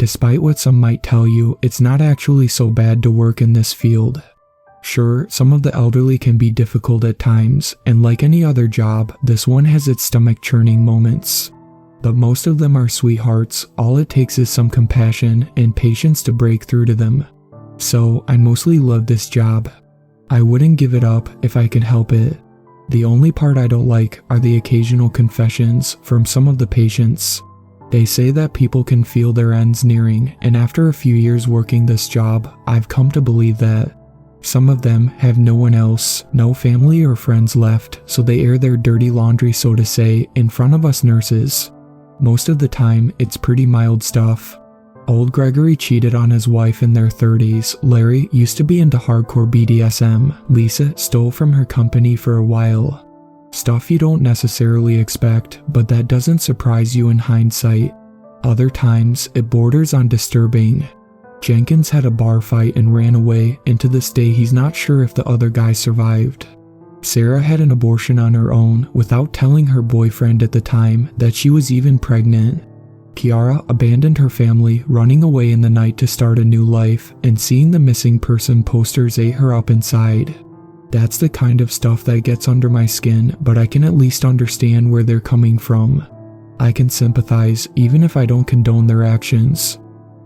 Despite what some might tell you, it's not actually so bad to work in this field. Sure, some of the elderly can be difficult at times, and like any other job, this one has its stomach-churning moments. But most of them are sweethearts. All it takes is some compassion and patience to break through to them. So, I mostly love this job. I wouldn't give it up if I could help it. The only part I don't like are the occasional confessions from some of the patients. They say that people can feel their ends nearing, and after a few years working this job, I've come to believe that. Some of them have no one else, no family or friends left, so they air their dirty laundry, so to say, in front of us nurses. Most of the time, it's pretty mild stuff. Old Gregory cheated on his wife in their 30s. Larry used to be into hardcore BDSM. Lisa stole from her company for a while. Stuff you don't necessarily expect, but that doesn't surprise you in hindsight. Other times, it borders on disturbing. Jenkins had a bar fight and ran away, and to this day he's not sure if the other guy survived. Sarah had an abortion on her own without telling her boyfriend at the time that she was even pregnant. Kiara abandoned her family, running away in the night to start a new life, and seeing the missing person posters ate her up inside. That's the kind of stuff that gets under my skin, but I can at least understand where they're coming from. I can sympathize even if I don't condone their actions.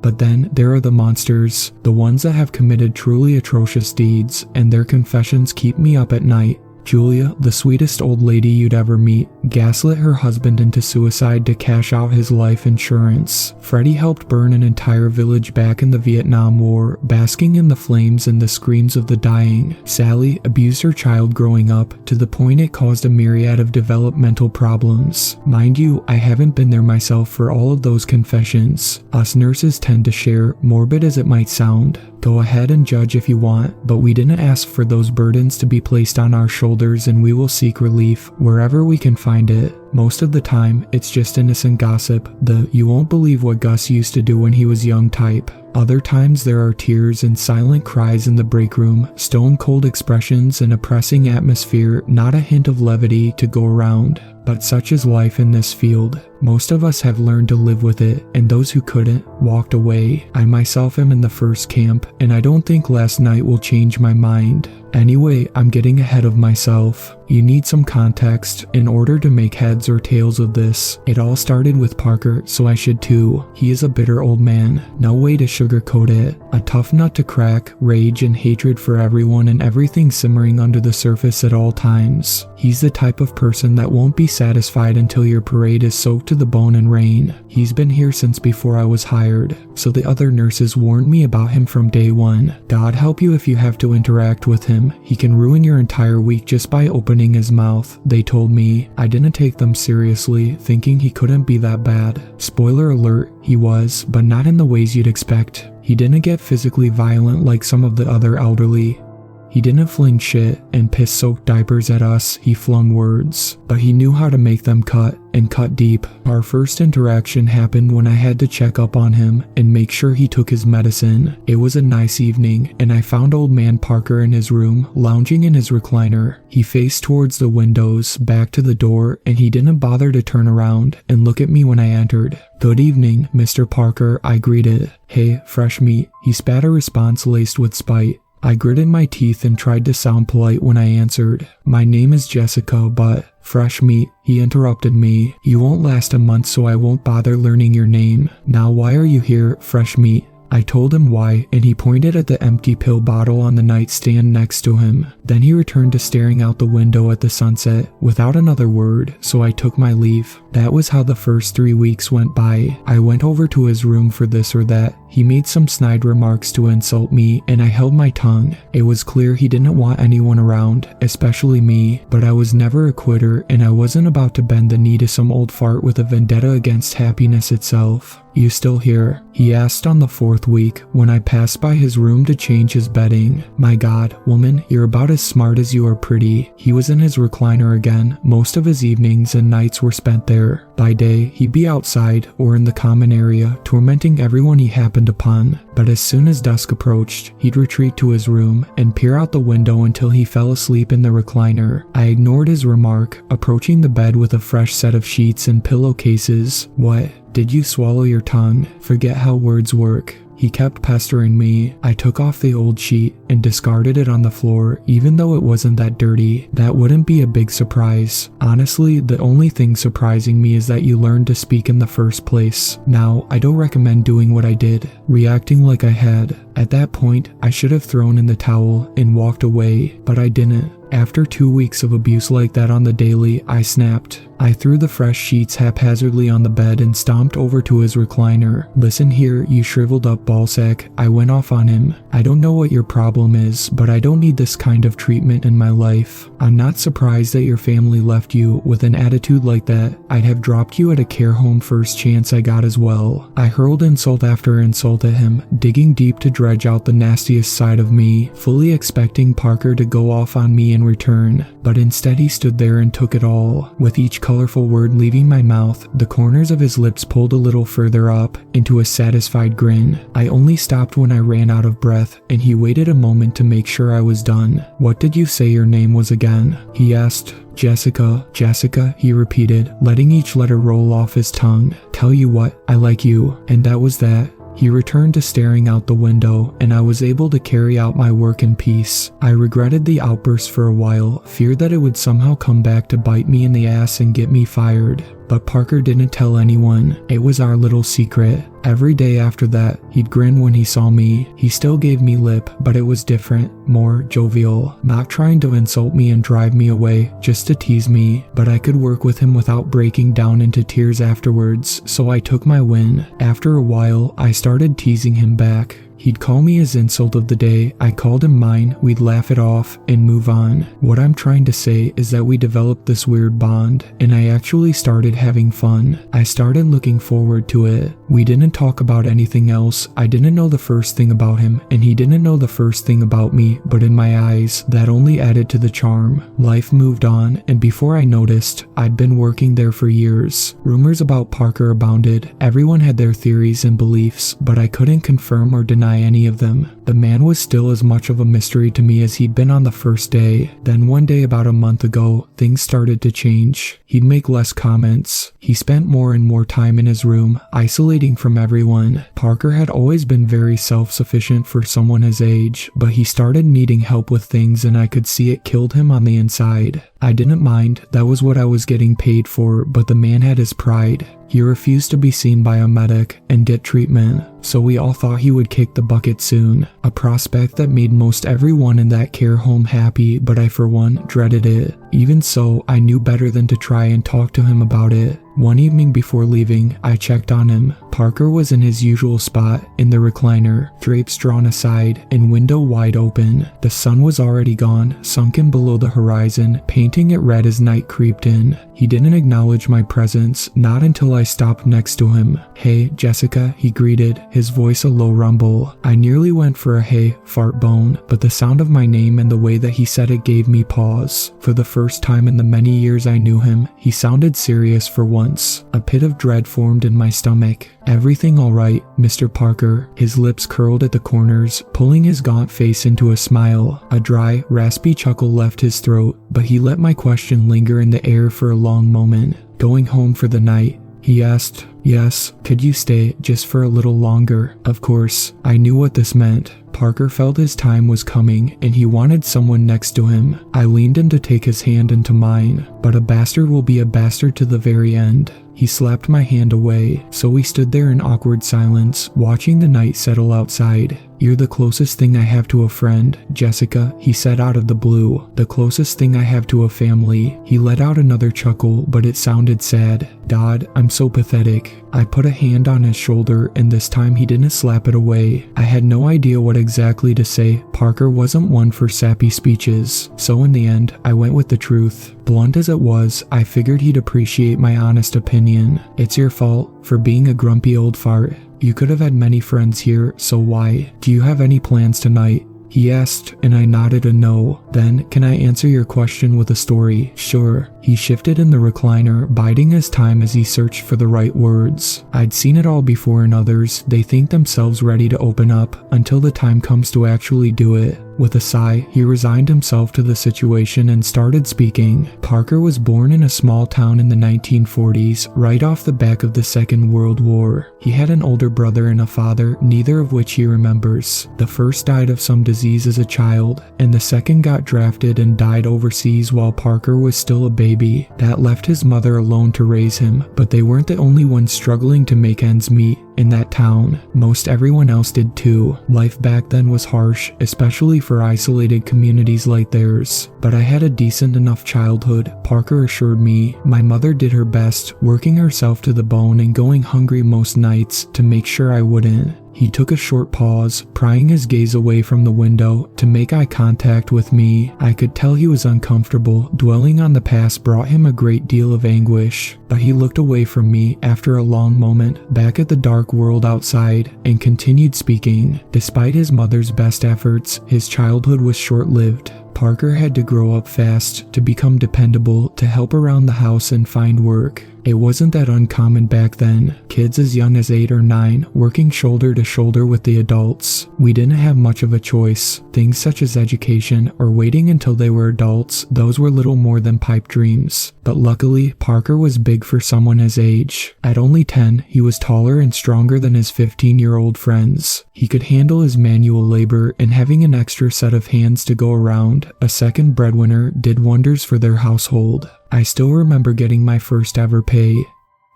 But then there are the monsters, the ones that have committed truly atrocious deeds, and their confessions keep me up at night. Julia, the sweetest old lady you'd ever meet, gaslit her husband into suicide to cash out his life insurance. Freddie helped burn an entire village back in the Vietnam War, basking in the flames and the screams of the dying. Sally abused her child growing up, to the point it caused a myriad of developmental problems. Mind you, I haven't been there myself for all of those confessions. Us nurses tend to share, morbid as it might sound. Go ahead and judge if you want, but we didn't ask for those burdens to be placed on our shoulders, and we will seek relief wherever we can find it. Most of the time, it's just innocent gossip, the "you won't believe what Gus used to do when he was young" type. Other times there are tears and silent cries in the break room, stone-cold expressions and a pressing atmosphere, not a hint of levity to go around. But such is life in this field. Most of us have learned to live with it, and those who couldn't, walked away. I myself am in the first camp, and I don't think last night will change my mind. Anyway, I'm getting ahead of myself. You need some context in order to make heads or tails of this. It all started with Parker, so I should too. He is a bitter old man. No way to sugarcoat it. A tough nut to crack, rage and hatred for everyone and everything simmering under the surface at all times. He's the type of person that won't be satisfied until your parade is soaked to the bone in rain. He's been here since before I was hired, so the other nurses warned me about him from day one. God help you if you have to interact with him. He can ruin your entire week just by opening his mouth, they told me. I didn't take them seriously, thinking he couldn't be that bad. Spoiler alert, he was, but not in the ways you'd expect. He didn't get physically violent like some of the other elderly. He didn't fling shit and piss-soaked diapers at us, he flung words, but he knew how to make them cut, and cut deep. Our first interaction happened when I had to check up on him and make sure he took his medicine. It was a nice evening, and I found old man Parker in his room, lounging in his recliner. He faced towards the windows, back to the door, and he didn't bother to turn around and look at me when I entered. "Good evening, Mr. Parker," I greeted. "Hey, fresh meat." He spat a response laced with spite. I gritted my teeth and tried to sound polite when I answered. "My name is Jessica, but..." "Fresh meat," he interrupted me. "You won't last a month, so I won't bother learning your name. Now why are you here, fresh meat?" I told him why, and he pointed at the empty pill bottle on the nightstand next to him. Then he returned to staring out the window at the sunset, without another word, so I took my leave. That was how the first 3 weeks went by. I went over to his room for this or that. He made some snide remarks to insult me, and I held my tongue. It was clear he didn't want anyone around, especially me, but I was never a quitter, and I wasn't about to bend the knee to some old fart with a vendetta against happiness itself. "You still here?" he asked on the 4th week, when I passed by his room to change his bedding. "My God, woman, you're about as smart as you are pretty." He was in his recliner again. Most of his evenings and nights were spent there. By day, he'd be outside or in the common area, tormenting everyone he happened upon. but as soon as dusk approached, he'd retreat to his room and peer out the window until he fell asleep in the recliner. I ignored his remark, approaching the bed with a fresh set of sheets and pillowcases. "What? Did you swallow your tongue? Forget how words work." He kept pestering me. I took off the old sheet and discarded it on the floor, even though it wasn't that dirty. That wouldn't be a big surprise. Honestly, the only thing surprising me is that you learned to speak in the first place. Now, I don't recommend doing what I did, reacting like I had. At that point, I should have thrown in the towel and walked away, but I didn't. After 2 weeks of abuse like that on the daily, I snapped. I threw the fresh sheets haphazardly on the bed and stomped over to his recliner. "Listen here, you shriveled up ballsack," I went off on him. "I don't know what your problem is, but I don't need this kind of treatment in my life. I'm not surprised that your family left you. With an attitude like that, I'd have dropped you at a care home first chance I got as well." I hurled insult after insult at him, digging deep to dredge out the nastiest side of me, fully expecting Parker to go off on me in return. But instead he stood there and took it all. With each colorful word leaving my mouth, the corners of his lips pulled a little further up into a satisfied grin. I only stopped when I ran out of breath, and he waited a moment to make sure I was done. "What did you say your name was again?" he asked. "Jessica, Jessica," he repeated, letting each letter roll off his tongue. "Tell you what, I like you." And that was that. He returned to staring out the window, and I was able to carry out my work in peace. I regretted the outburst for a while, feared that it would somehow come back to bite me in the ass and get me fired. But Parker didn't tell anyone. It was our little secret. Every day after that, he'd grin when he saw me. He still gave me lip, but it was different, more jovial. Not trying to insult me and drive me away, just to tease me. But I could work with him without breaking down into tears afterwards, so I took my win. After a while, I started teasing him back. He'd call me his insult of the day, I called him mine, we'd laugh it off, and move on. What I'm trying to say is that we developed this weird bond, and I actually started having fun. I started looking forward to it. We didn't talk about anything else. I didn't know the first thing about him, and he didn't know the first thing about me, but in my eyes, that only added to the charm. Life moved on, and before I noticed, I'd been working there for years. Rumors about Parker abounded. Everyone had their theories and beliefs, but I couldn't confirm or deny any of them. The man was still as much of a mystery to me as he'd been on the first day. Then one day about a month ago, things started to change. He'd make less comments. He spent more and more time in his room, isolating from everyone. Parker had always been very self-sufficient for someone his age, but he started needing help with things and I could see it killed him on the inside. I didn't mind, that was what I was getting paid for, but the man had his pride. He refused to be seen by a medic and get treatment, so we all thought he would kick the bucket soon. A prospect that made most everyone in that care home happy, but I for one dreaded it. Even so, I knew better than to try and talk to him about it. One evening before leaving, I checked on him. Parker was in his usual spot, in the recliner, drapes drawn aside, and window wide open. The sun was already gone, sunken below the horizon, painting it red as night creeped in. He didn't acknowledge my presence, not until I stopped next to him. "Hey, Jessica," he greeted, his voice a low rumble. I nearly went for a hey, fart bone, but the sound of my name and the way that he said it gave me pause. For the first time in the many years I knew him, he sounded serious for once. A pit of dread formed in my stomach. "Everything all right, Mr. Parker?" His lips curled at the corners, pulling his gaunt face into a smile. A dry, raspy chuckle left his throat, but he let my question linger in the air for a long moment. "Going home for the night?" he asked. "Yes, could you stay just for a little longer?" Of course, I knew what this meant. Parker felt his time was coming, and he wanted someone next to him. I leaned in to take his hand into mine, but a bastard will be a bastard to the very end. He slapped my hand away, so we stood there in awkward silence, watching the night settle outside. "You're the closest thing I have to a friend, Jessica," he said out of the blue. "The closest thing I have to a family." He let out another chuckle, but it sounded sad. "Dad, I'm so pathetic." I put a hand on his shoulder, and this time he didn't slap it away. I had no idea what exactly to say. Parker wasn't one for sappy speeches, so in the end, I went with the truth. Blunt as it was, I figured he'd appreciate my honest opinion. "It's your fault for being a grumpy old fart. You could have had many friends here, so why? Do you have any plans tonight?" He asked, and I nodded a no. Then, can I answer your question with a story? Sure. He shifted in the recliner, biding his time as he searched for the right words. I'd seen it all before in others. They think themselves ready to open up until the time comes to actually do it. With a sigh, he resigned himself to the situation and started speaking. Parker was born in a small town in the 1940s, right off the back of the Second World War. He had an older brother and a father, neither of which he remembers. The first died of some disease as a child, and the second got drafted and died overseas while Parker was still a baby. That left his mother alone to raise him, but they weren't the only ones struggling to make ends meet. In that town, most everyone else did too. Life back then was harsh, especially for isolated communities like theirs. But I had a decent enough childhood, Parker assured me. My mother did her best, working herself to the bone and going hungry most nights to make sure I wouldn't. He took a short pause, prying his gaze away from the window to make eye contact with me. I could tell he was uncomfortable. Dwelling on the past brought him a great deal of anguish, but he looked away from me after a long moment, back at the dark world outside, and continued speaking. Despite his mother's best efforts, his childhood was short-lived. Parker had to grow up fast, to become dependable, to help around the house and find work. It wasn't that uncommon back then. Kids as young as 8 or 9 working shoulder to shoulder with the adults. We didn't have much of a choice. Things such as education or waiting until they were adults, those were little more than pipe dreams. But luckily, Parker was big for someone his age. At only 10, he was taller and stronger than his 15-year-old friends. He could handle his manual labor, and having an extra set of hands to go around, a second breadwinner, did wonders for their household. I still remember getting my first ever pay.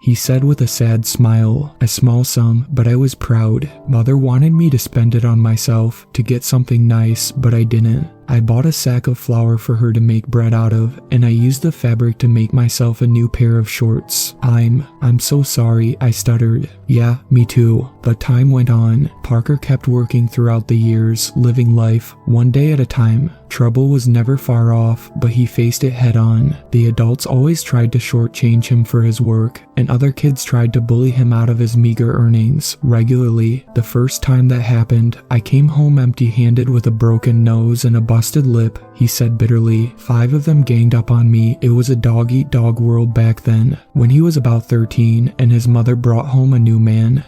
He said with a sad smile, a small sum, but I was proud. Mother wanted me to spend it on myself, to get something nice, but I didn't. I bought a sack of flour for her to make bread out of, and I used the fabric to make myself a new pair of shorts. I'm so sorry, I stuttered. Yeah, me too. But time went on. Parker kept working throughout the years, living life, one day at a time. Trouble was never far off, but he faced it head on. The adults always tried to shortchange him for his work, and other kids tried to bully him out of his meager earnings, regularly. The first time that happened, I came home empty-handed with a broken nose and a busted lip, he said bitterly. 5 of them ganged up on me. It was a dog-eat-dog world back then. When he was about 13, and his mother brought home a new man.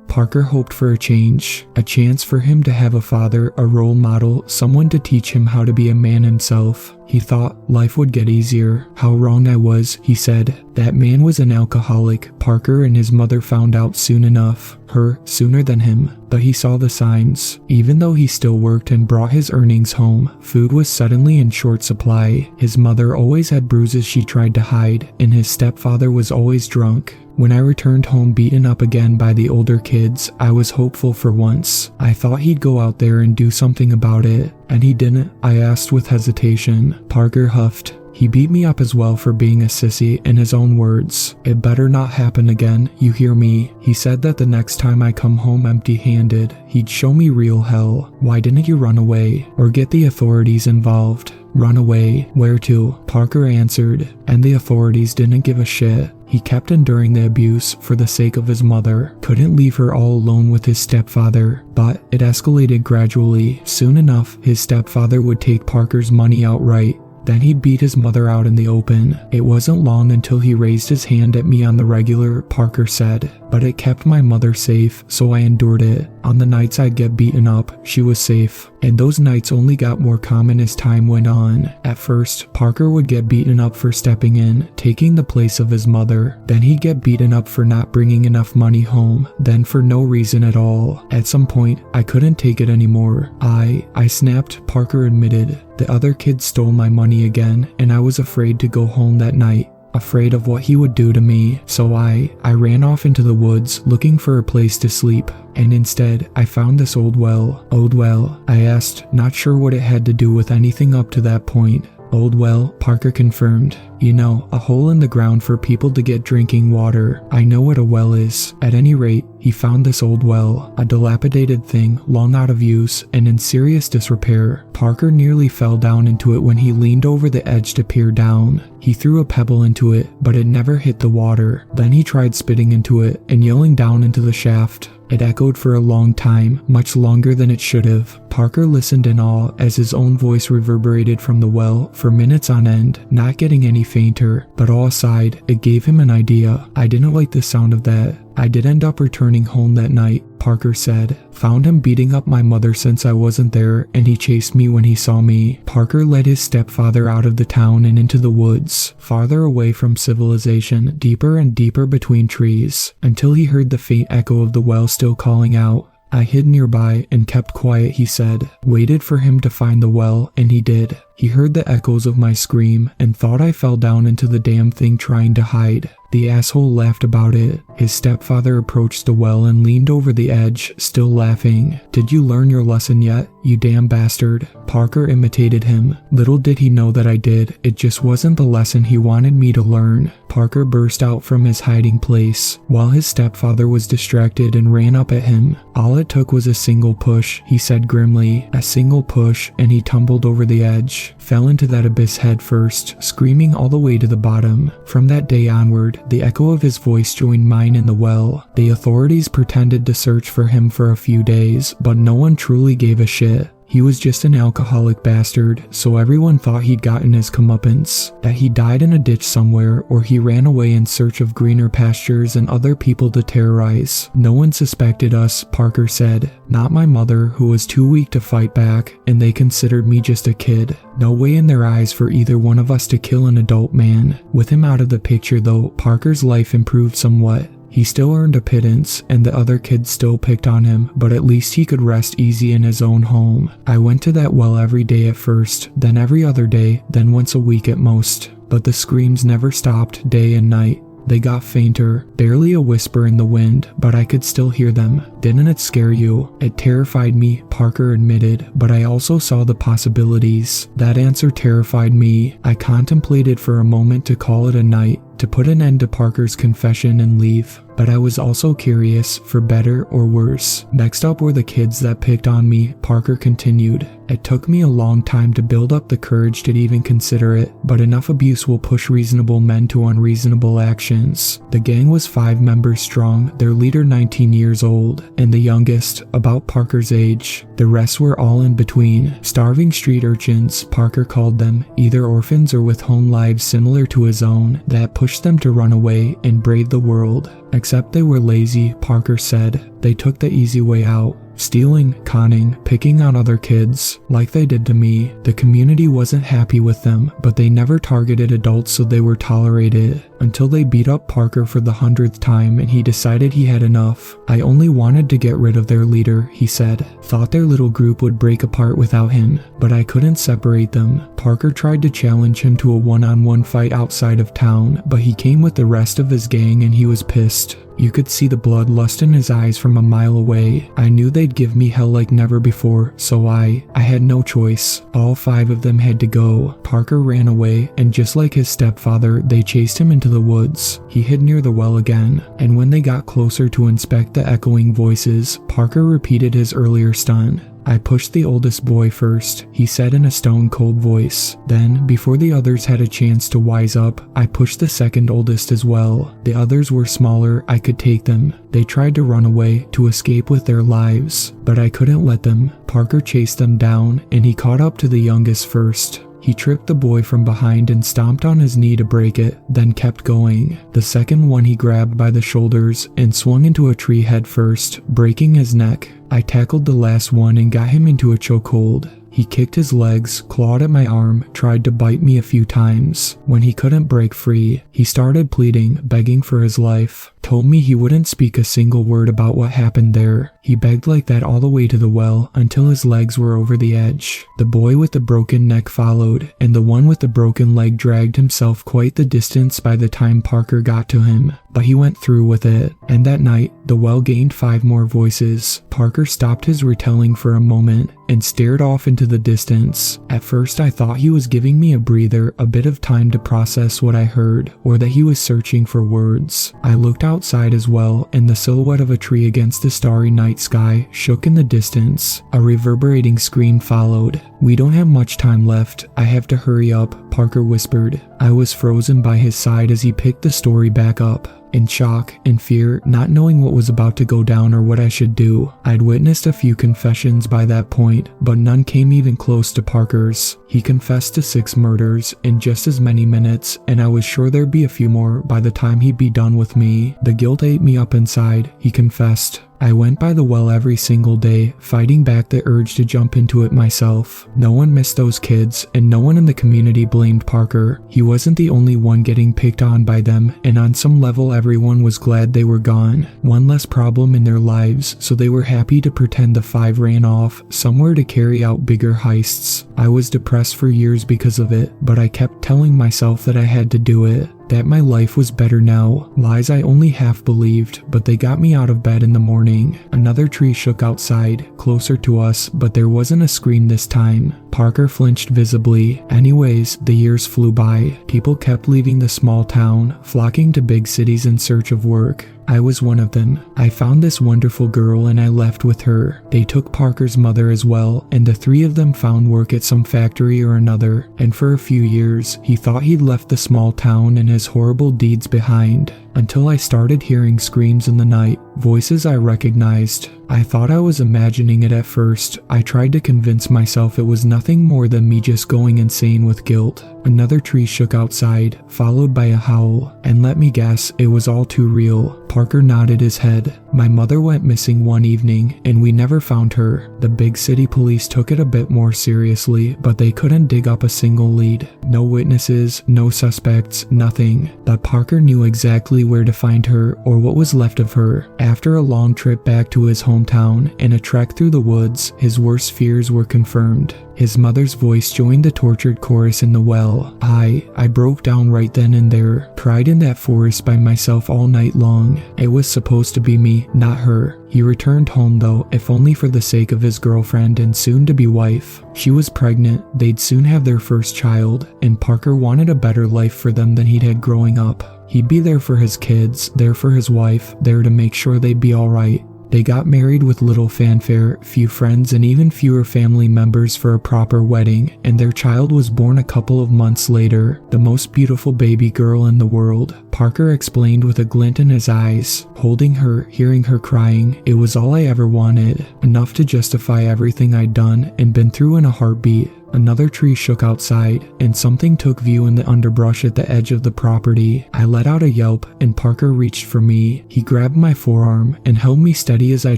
Parker hoped for a change, a chance for him to have a father, a role model, someone to teach him how to be a man himself. He thought life would get easier. How wrong I was, he said. That man was an alcoholic. Parker and his mother found out soon enough. Her sooner than him. But he saw the signs. Even though he still worked and brought his earnings home, food was suddenly in short supply. His mother always had bruises she tried to hide, and his stepfather was always drunk. When I returned home beaten up again by the older kids, I was hopeful for once. I thought he'd go out there and do something about it. And he didn't, I asked with hesitation. Parker huffed. He beat me up as well for being a sissy, in his own words. It better not happen again, you hear me? He said that the next time I come home empty-handed, he'd show me real hell. Why didn't you run away? Or get the authorities involved? Run away? Where to? Parker answered, and the authorities didn't give a shit. He kept enduring the abuse for the sake of his mother. Couldn't leave her all alone with his stepfather. But it escalated gradually. Soon enough, his stepfather would take Parker's money outright. Then he'd beat his mother out in the open. It wasn't long until he raised his hand at me on the regular, Parker said. But it kept my mother safe, so I endured it. On the nights I'd get beaten up, she was safe. And those nights only got more common as time went on. At first, Parker would get beaten up for stepping in, taking the place of his mother. Then he'd get beaten up for not bringing enough money home. Then for no reason at all. At some point, I couldn't take it anymore. I snapped, Parker admitted. The other kids stole my money again, and I was afraid to go home that night. Afraid of what he would do to me, so I ran off into the woods looking for a place to sleep, and instead I found this old well. Old well? I asked, not sure what it had to do with anything up to that point. Old well, Parker confirmed. You know, a hole in the ground for people to get drinking water. I know what a well is. At any rate, he found this old well, a dilapidated thing, long out of use and in serious disrepair. Parker nearly fell down into it when he leaned over the edge to peer down. He threw a pebble into it, but it never hit the water. Then he tried spitting into it and yelling down into the shaft. It echoed for a long time, much longer than it should have. Parker listened in awe as his own voice reverberated from the well for minutes on end, not getting any fainter. But all aside, it gave him an idea. I didn't like the sound of that. I did end up returning home that night, Parker said. Found him beating up my mother since I wasn't there, and he chased me when he saw me. Parker led his stepfather out of the town and into the woods, farther away from civilization, deeper and deeper between trees, until he heard the faint echo of the well still calling out. I hid nearby and kept quiet, he said. Waited for him to find the well, and he did. He heard the echoes of my scream and thought I fell down into the damn thing trying to hide. The asshole laughed about it. His stepfather approached the well and leaned over the edge, still laughing. Did you learn your lesson yet, you damn bastard? Parker imitated him. Little did he know that I did. It just wasn't the lesson he wanted me to learn. Parker burst out from his hiding place, while his stepfather was distracted and ran up at him. All it took was a single push, he said grimly. A single push, and he tumbled over the edge. Fell into that abyss head first, screaming all the way to the bottom. From that day onward, the echo of his voice joined mine in the well. The authorities pretended to search for him for a few days, but no one truly gave a shit. He was just an alcoholic bastard, so everyone thought he'd gotten his comeuppance, that he died in a ditch somewhere or he ran away in search of greener pastures and other people to terrorize. No one suspected us, Parker said. Not my mother, who was too weak to fight back, and they considered me just a kid. No way in their eyes for either one of us to kill an adult man. With him out of the picture though, Parker's life improved somewhat. He still earned a pittance, and the other kids still picked on him, but at least he could rest easy in his own home. I went to that well every day at first, then every other day, then once a week at most. But the screams never stopped day and night. They got fainter, barely a whisper in the wind, but I could still hear them. Didn't it scare you? It terrified me, Parker admitted, but I also saw the possibilities. That answer terrified me. I contemplated for a moment to call it a night, to put an end to Parker's confession and leave. But I was also curious, for better or worse. Next up were the kids that picked on me, Parker continued. It took me a long time to build up the courage to even consider it, but enough abuse will push reasonable men to unreasonable actions. The gang was 5 members strong, their leader 19 years old, and the youngest, about Parker's age. The rest were all in between. Starving street urchins, Parker called them, either orphans or with home lives similar to his own, that pushed them to run away and brave the world. Except they were lazy, Parker said. They took the easy way out. Stealing, conning, picking on other kids, like they did to me. The community wasn't happy with them, but they never targeted adults, so they were tolerated. Until they beat up Parker for the 100th time and he decided he had enough. I only wanted to get rid of their leader, he said. Thought their little group would break apart without him, but I couldn't separate them. Parker tried to challenge him to a one-on-one fight outside of town, but he came with the rest of his gang and he was pissed. You could see the bloodlust in his eyes from a mile away. I knew they'd give me hell like never before, so I had no choice. All 5 of them had to go. Parker ran away, and just like his stepfather, they chased him into the woods. He hid near the well again, and when they got closer to inspect the echoing voices, Parker repeated his earlier stunt. I pushed the oldest boy first, he said in a stone-cold voice. Then, before the others had a chance to wise up, I pushed the second oldest as well. The others were smaller, I could take them. They tried to run away, to escape with their lives, but I couldn't let them. Parker chased them down, and he caught up to the youngest first. He tripped the boy from behind and stomped on his knee to break it, then kept going. The second one he grabbed by the shoulders and swung into a tree head first, breaking his neck. I tackled the last one and got him into a chokehold. He kicked his legs, clawed at my arm, tried to bite me a few times. When he couldn't break free, he started pleading, begging for his life. Told me he wouldn't speak a single word about what happened there. He begged like that all the way to the well until his legs were over the edge. The boy with the broken neck followed, and the one with the broken leg dragged himself quite the distance by the time Parker got to him. But he went through with it, and that night, the well gained 5 more voices. Parker stopped his retelling for a moment and stared off into the distance. At first I thought he was giving me a breather, a bit of time to process what I heard, or that he was searching for words. I looked outside as well, and the silhouette of a tree against the starry night sky shook in the distance. A reverberating scream followed. "We don't have much time left. I have to hurry up," Parker whispered. I was frozen by his side as he picked the story back up. In shock and fear, not knowing what was about to go down or what I should do. I'd witnessed a few confessions by that point, but none came even close to Parker's. He confessed to 6 murders in just as many minutes, and I was sure there'd be a few more by the time he'd be done with me. The guilt ate me up inside, he confessed. I went by the well every single day, fighting back the urge to jump into it myself. No one missed those kids, and no one in the community blamed Parker. He wasn't the only one getting picked on by them, and on some level everyone was glad they were gone. One less problem in their lives, so they were happy to pretend the 5 ran off somewhere to carry out bigger heists. I was depressed for years because of it, but I kept telling myself that I had to do it. That my life was better now. Lies I only half believed, but they got me out of bed in the morning. Another tree shook outside, closer to us, but there wasn't a scream this time. Parker flinched visibly. Anyways, the years flew by. People kept leaving the small town, flocking to big cities in search of work. I was one of them. I found this wonderful girl and I left with her. They took Parker's mother as well, and the 3 of them found work at some factory or another, and for a few years, he thought he'd left the small town and his horrible deeds behind. Until I started hearing screams in the night, voices I recognized. I thought I was imagining it at first. I tried to convince myself it was nothing more than me just going insane with guilt. Another tree shook outside, followed by a howl, and let me guess, it was all too real. Parker nodded his head. My mother went missing one evening, and we never found her. The big city police took it a bit more seriously, but they couldn't dig up a single lead. No witnesses, no suspects, nothing. But Parker knew exactly where to find her, or what was left of her. After a long trip back to his hometown and a trek through the woods, his worst fears were confirmed. His mother's voice joined the tortured chorus in the well. I broke down right then and there, cried in that forest by myself all night long. It was supposed to be me, not her. He returned home though, if only for the sake of his girlfriend and soon-to-be wife. She was pregnant, they'd soon have their first child, and Parker wanted a better life for them than he'd had growing up. He'd be there for his kids, there for his wife, there to make sure they'd be alright. They got married with little fanfare, few friends and even fewer family members for a proper wedding, and their child was born a couple of months later, the most beautiful baby girl in the world. Parker explained with a glint in his eyes. Holding her, hearing her crying, it was all I ever wanted, enough to justify everything I'd done and been through in a heartbeat. Another tree shook outside, and something took view in the underbrush at the edge of the property. I let out a yelp, and Parker reached for me. He grabbed my forearm and held me steady as I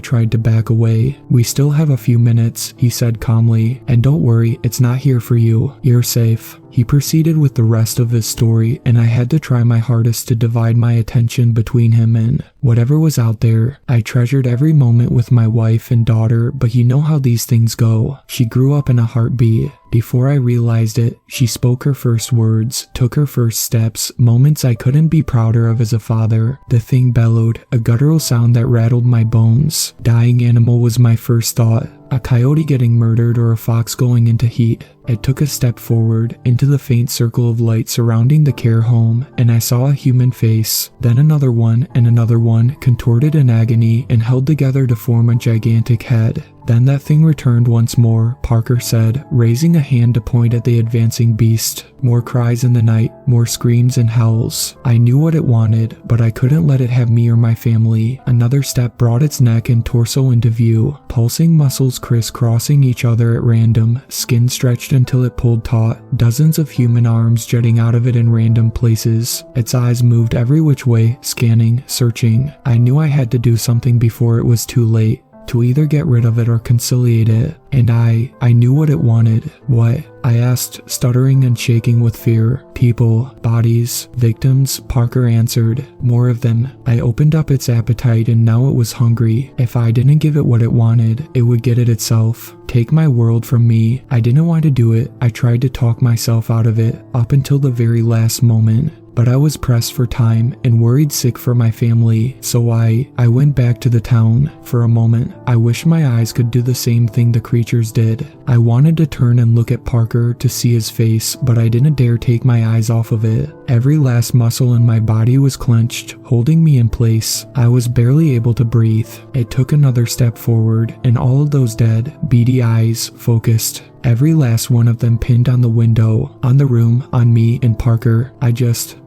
tried to back away. "We still have a few minutes," he said calmly, "and don't worry, it's not here for you. You're safe." He proceeded with the rest of his story, and I had to try my hardest to divide my attention between him and whatever was out there. I treasured every moment with my wife and daughter, but you know how these things go. She grew up in a heartbeat. Before I realized it, she spoke her first words, took her first steps, moments I couldn't be prouder of as a father. The thing bellowed, a guttural sound that rattled my bones. Dying animal was my first thought. A coyote getting murdered or a fox going into heat. It took a step forward, into the faint circle of light surrounding the care home, and I saw a human face, then another one, and another one, contorted in agony and held together to form a gigantic head. Then that thing returned once more, Parker said, raising a hand to point at the advancing beast. More cries in the night, more screams and howls. I knew what it wanted, but I couldn't let it have me or my family. Another step brought its neck and torso into view, pulsing muscles crisscrossing each other at random, skin stretched until it pulled taut, dozens of human arms jutting out of it in random places. Its eyes moved every which way, scanning, searching. I knew I had to do something before it was too late. To either get rid of it or conciliate it, and I knew what it wanted. What? I asked, stuttering and shaking with fear. People, bodies, victims, Parker answered. More of them. I opened up its appetite and now it was hungry. If I didn't give it what it wanted, it would get it itself. Take my world from me. I didn't want to do it. I tried to talk myself out of it, up until the very last moment. but I was pressed for time and worried sick for my family, so I went back to the town. For a moment, I wished my eyes could do the same thing the creatures did. I wanted to turn and look at Parker to see his face, but I didn't dare take my eyes off of it. Every last muscle in my body was clenched, holding me in place. I was barely able to breathe. It took another step forward, and all of those dead, beady eyes focused. Every last one of them pinned on the window, on the room, on me and Parker.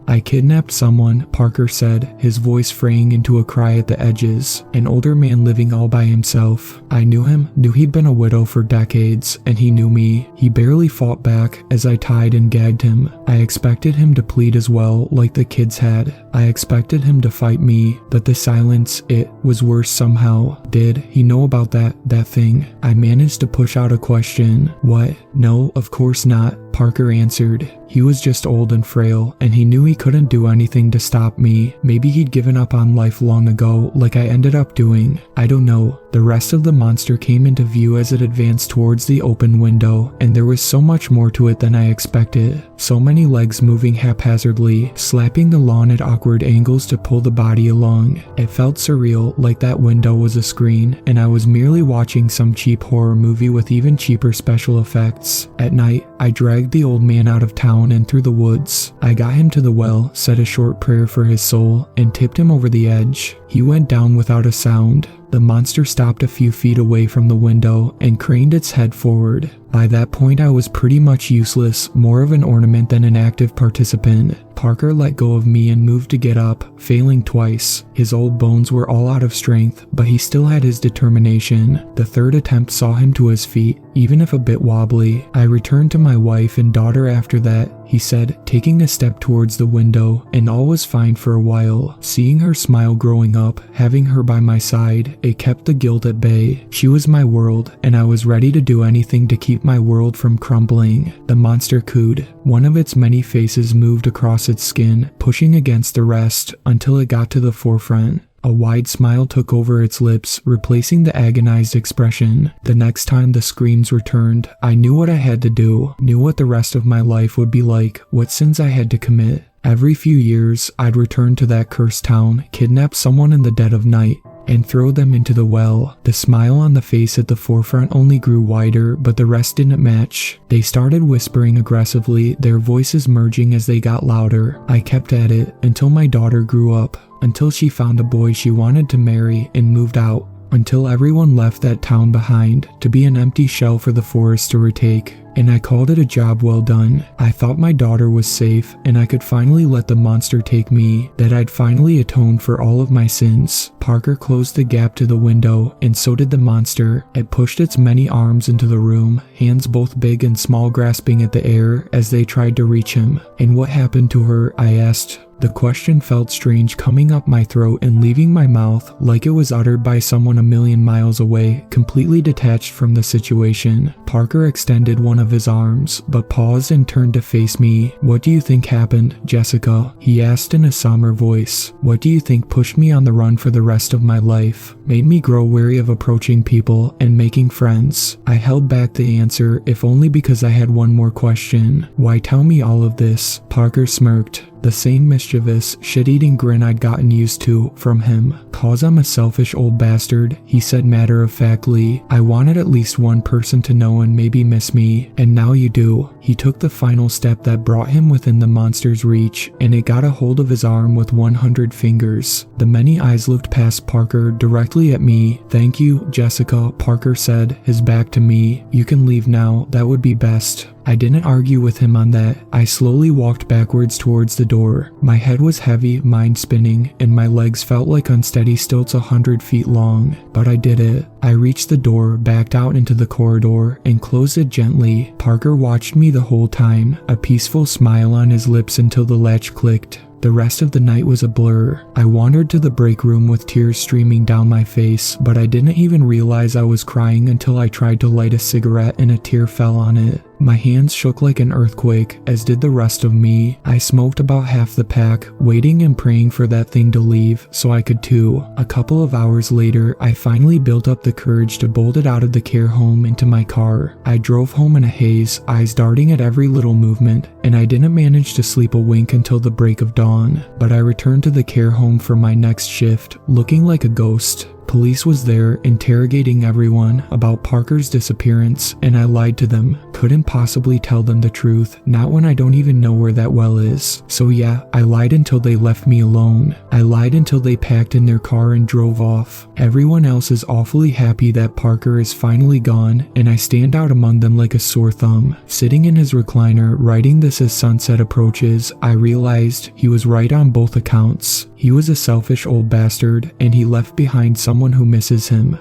I kidnapped someone, Parker said, his voice fraying into a cry at the edges. An older man living all by himself. I knew him, knew he'd been a widow for decades, and he knew me. He barely fought back as I tied and gagged him. I expected him to plead as well, like the kids had. I expected him to fight me, but the silence, it was worse somehow. Did he know about that thing? I managed to push out a question. What? No, of course not, Parker answered. He was just old and frail, and he knew he couldn't do anything to stop me. Maybe he'd given up on life long ago, like I ended up doing. I don't know. The rest of the monster came into view as it advanced towards the open window, and there was so much more to it than I expected. So many legs moving haphazardly, slapping the lawn at awkward angles to pull the body along. It felt surreal, like that window was a screen, and I was merely watching some cheap horror movie with even cheaper special effects. At night, I dragged the old man out of town and through the woods. I got him to the well, said a short prayer for his soul, and tipped him over the edge. He went down without a sound. The monster stopped a few feet away from the window and craned its head forward. By that point, I was pretty much useless, more of an ornament than an active participant. Parker let go of me and moved to get up, failing twice. His old bones were all out of strength, but he still had his determination. The third attempt saw him to his feet, even if a bit wobbly. I returned to my wife and daughter after that, he said, taking a step towards the window, and all was fine for a while. Seeing her smile growing up, having her by my side, it kept the guilt at bay. She was my world, and I was ready to do anything to keep my world from crumbling. The monster cooed. One of its many faces moved across its skin, pushing against the rest until it got to the forefront. A wide smile took over its lips, replacing the agonized expression. The next time the screams returned, I knew what I had to do, knew what the rest of my life would be like, what sins I had to commit. Every few years, I'd return to that cursed town, kidnap someone in the dead of night, and throw them into the well. The smile on the face at the forefront only grew wider, but the rest didn't match. They started whispering aggressively, their voices merging as they got louder. I kept at it until my daughter grew up, until she found a boy she wanted to marry and moved out, until everyone left that town behind to be an empty shell for the forest to retake. And I called it a job well done. I thought my daughter was safe, and I could finally let the monster take me, that I'd finally atoned for all of my sins. Parker closed the gap to the window, and so did the monster. It pushed its many arms into the room, hands both big and small grasping at the air as they tried to reach him. And what happened to her, I asked. The question felt strange coming up my throat and leaving my mouth like it was uttered by someone a million miles away, completely detached from the situation. Parker extended one of his arms, but paused and turned to face me. What do you think happened, Jessica? He asked in a somber voice. What do you think pushed me on the run for the rest of my life? Made me grow wary of approaching people and making friends? I held back the answer, if only because I had one more question. Why tell me all of this? Parker smirked. The same mischievous, shit-eating grin I'd gotten used to from him. "'Cause I'm a selfish old bastard," he said matter-of-factly. "I wanted at least one person to know and maybe miss me, and now you do." He took the final step that brought him within the monster's reach, and it got a hold of his arm with 100 fingers. The many eyes looked past Parker directly at me. "Thank you, Jessica," Parker said, his back to me. "You can leave now, that would be best." I didn't argue with him on that. I slowly walked backwards towards the door. My head was heavy, mind spinning, and my legs felt like unsteady stilts 100 feet long. But I did it. I reached the door, backed out into the corridor, and closed it gently. Parker watched me the whole time, a peaceful smile on his lips until the latch clicked. The rest of the night was a blur. I wandered to the break room with tears streaming down my face, but I didn't even realize I was crying until I tried to light a cigarette and a tear fell on it. My hands shook like an earthquake, as did the rest of me. I smoked about half the pack, waiting and praying for that thing to leave so I could too. A couple of hours later, I finally built up the courage to bolt it out of the care home into my car. I drove home in a haze, eyes darting at every little movement, and I didn't manage to sleep a wink until the break of dawn. But I returned to the care home for my next shift, looking like a ghost. Police was there, interrogating everyone about Parker's disappearance, and I lied to them. Couldn't possibly tell them the truth, not when I don't even know where that well is. So yeah, I lied until they left me alone. I lied until they packed in their car and drove off. Everyone else is awfully happy that Parker is finally gone, and I stand out among them like a sore thumb. Sitting in his recliner, writing this as sunset approaches, I realized he was right on both accounts. He was a selfish old bastard, and he left behind someone who misses him.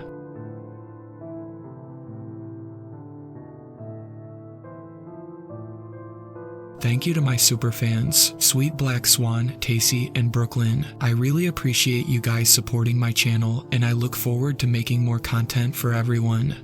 Thank you to my superfans, Sweet Black Swan, Tacy, and Brooklyn. I really appreciate you guys supporting my channel, and I look forward to making more content for everyone.